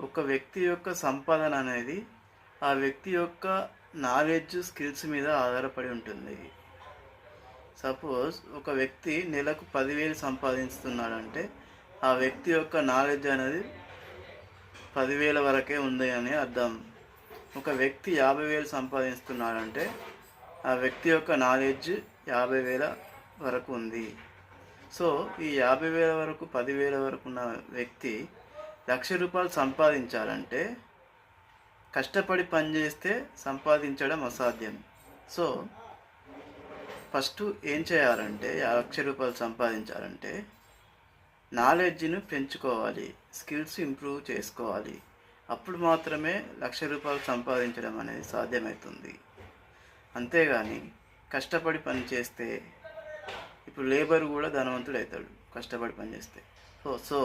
ఒక వ్యక్తి యొక్క సంపాదన అనేది ఆ వ్యక్తి యొక్క నాలెడ్జ్, స్కిల్స్ మీద ఆధారపడి ఉంటుంది. సపోజ్ ఒక వ్యక్తి నెలకు 10,000 సంపాదిస్తున్నాడంటే ఆ వ్యక్తి యొక్క నాలెడ్జ్ అనేది 10,000 వరకే ఉంది అని అర్థం. ఒక వ్యక్తి 50,000 సంపాదిస్తున్నాడంటే ఆ వ్యక్తి యొక్క నాలెడ్జ్ 50,000 వరకు ఉంది. సో ఈ 50,000 వరకు 10,000 వరకు ఉన్న వ్యక్తి ₹1,00,000 సంపాదించాలంటే కష్టపడి పనిచేస్తే సంపాదించడం అసాధ్యం. సో ఫస్ట్ ఏం చేయాలంటే ₹1,00,000 సంపాదించాలంటే నాలెడ్జ్ను పెంచుకోవాలి, స్కిల్స్ ఇంప్రూవ్ చేసుకోవాలి. అప్పుడు మాత్రమే ₹1,00,000 సంపాదించడం అనేది సాధ్యమవుతుంది. అంతేగాని కష్టపడి పని చేస్తే ఇప్పుడు లేబర్ కూడా ధనవంతుడు అవుతాడు కష్టపడి పని చేస్తే. సో